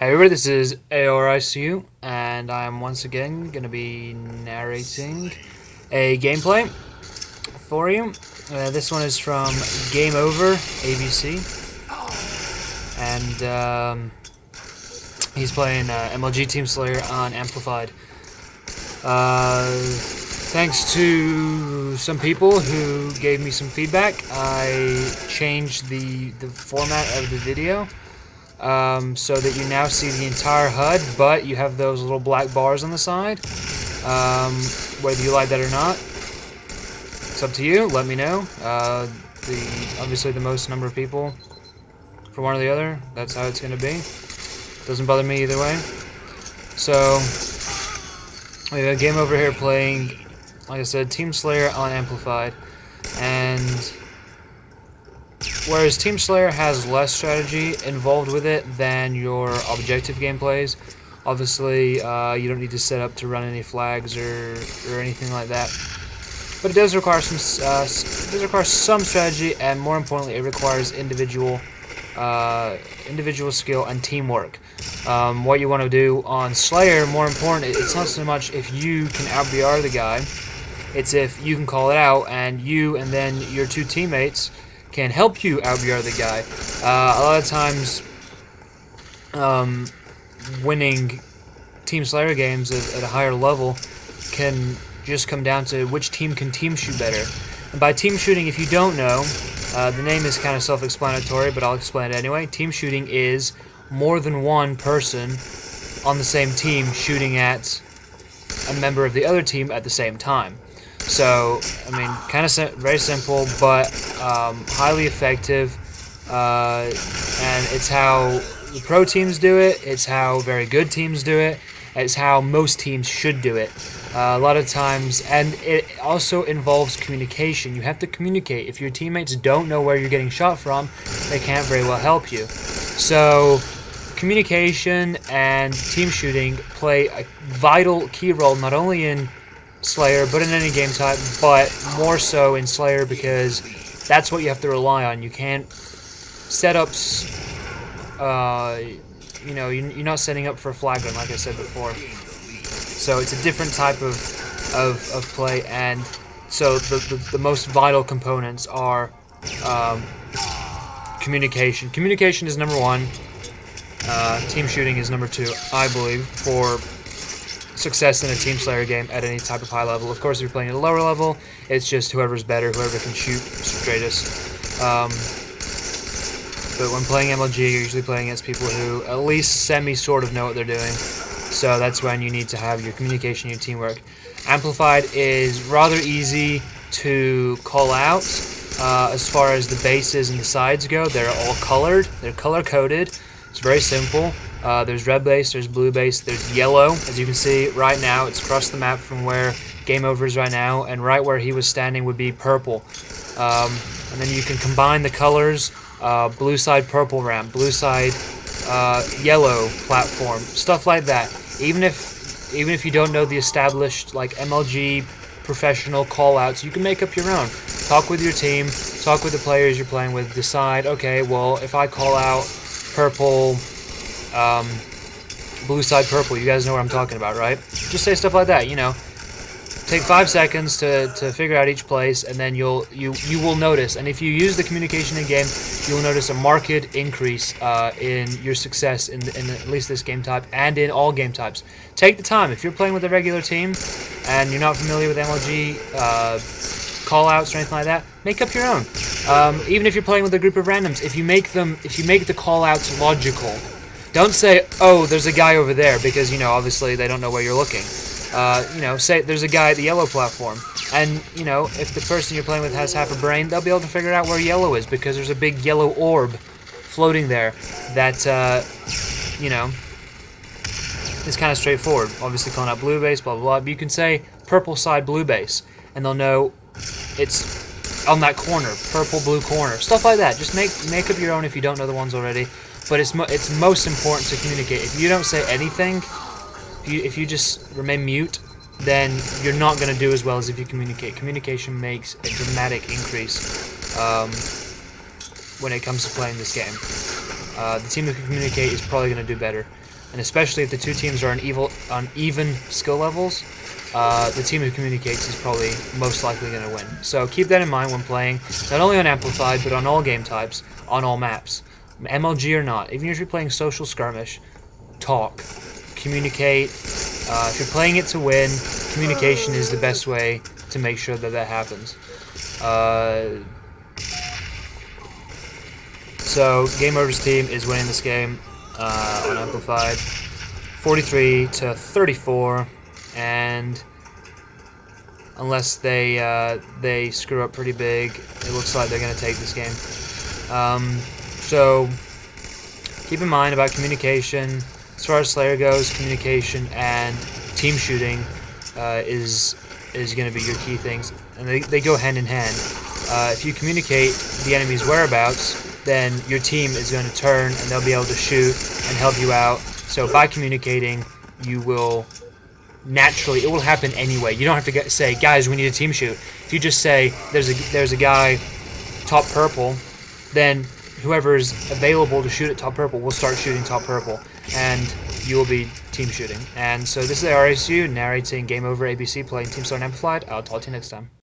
Hey everybody, this is AORICU, and I'm once again going to be narrating a gameplay for you. This one is from Game Over, ABC, and he's playing MLG Team Slayer on Amplified. Thanks to some people who gave me some feedback, I changed the format of the video. So that you now see the entire HUD, but you have those little black bars on the side. Whether you like that or not, it's up to you. Let me know. Obviously the most number of people for one or the other, that's how it's going to be. Doesn't bother me either way. So we have a game over here playing, like I said, Team Slayer on Amplified, and whereas Team Slayer has less strategy involved with it than your objective gameplays, obviously you don't need to set up to run any flags or anything like that. But it does require some strategy, and more importantly, it requires individual skill and teamwork. What you want to do on Slayer, more important, it's not so much if you can out-BR the guy, it's if you can call it out, and you and then your two teammates can help you out-BR the guy. A lot of times, winning Team Slayer games at a higher level can just come down to which team can team shoot better. And by team shooting, if you don't know, the name is kind of self-explanatory, but I'll explain it anyway. Team shooting is more than one person on the same team shooting at a member of the other team at the same time. So, I mean, kind of very simple, but highly effective, and it's how the pro teams do it, it's how very good teams do it, it's how most teams should do it. A lot of times, and it also involves communication. You have to communicate. If your teammates don't know where you're getting shot from, they can't very well help you. So, communication and team shooting play a vital key role not only in Slayer, but in any game type, but more so in Slayer because that's what you have to rely on. You can't set up, you know, you're not setting up for a flag run like I said before. So it's a different type of play, and so the most vital components are communication. Communication is number one. Team shooting is number two, I believe, for success in a Team Slayer game at any type of high level. Of course, if you're playing at a lower level, it's just whoever's better, whoever can shoot straightest. But when playing MLG, you're usually playing against people who at least sort of know what they're doing. So that's when you need to have your communication, your teamwork. Amplified is rather easy to call out. As far as the bases and the sides go, they're all colored. They're color-coded. It's very simple. There's red base, there's blue base, there's yellow. As you can see right now, it's across the map from where Game Over is right now, and right where he was standing would be purple. And then you can combine the colors, blue side purple ramp, blue side yellow platform, stuff like that. Even if you don't know the established like MLG professional callouts, you can make up your own. Talk with your team, talk with the players you're playing with, decide, okay, well, if I call out purple, blue side purple, you guys know what I'm talking about, right? Just say stuff like that, you know. Take 5 seconds to figure out each place, and then you will notice, and if you use the communication in game, you'll notice a marked increase in your success in at least this game type and in all game types. Take the time. If you're playing with a regular team and you're not familiar with MLG callouts or anything like that, make up your own. Even if you're playing with a group of randoms, if you make the callouts logical, don't say, "Oh, there's a guy over there," because you know obviously they don't know where you're looking. You know, say there's a guy at the yellow platform, and you know if the person you're playing with has half a brain, they'll be able to figure out where yellow is because there's a big yellow orb floating there that you know is kind of straightforward. Obviously, calling out blue base, blah blah blah. But you can say purple side blue base, and they'll know it's on that corner, purple blue corner, stuff like that. Just make up your own if you don't know the ones already. But it's most important to communicate. If you don't say anything, if you just remain mute, then you're not going to do as well as if you communicate. Communication makes a dramatic increase when it comes to playing this game. The team that can communicate is probably going to do better. and especially if the two teams are on even skill levels, the team who communicates is probably most likely going to win. So keep that in mind when playing, not only on Amplified, but on all game types, on all maps. MLG or not, even if you're playing social skirmish, talk, communicate. If you're playing it to win, communication is the best way to make sure that that happens. So Game Over's team is winning this game on Amplified, 43-34, and unless they screw up pretty big, it looks like they're going to take this game. So keep in mind about communication. As far as Slayer goes, communication and team shooting is going to be your key things, and they go hand in hand. If you communicate the enemy's whereabouts, then your team is going to turn and they'll be able to shoot and help you out. So by communicating, you will naturally, it will happen anyway. You don't have to say, guys, we need a team shoot. If you just say, there's a guy top purple, then whoever is available to shoot at top purple will start shooting top purple, and you will be team shooting. And so this is RSU narrating Game Over ABC, playing Team Star and Amplified. I'll talk to you next time.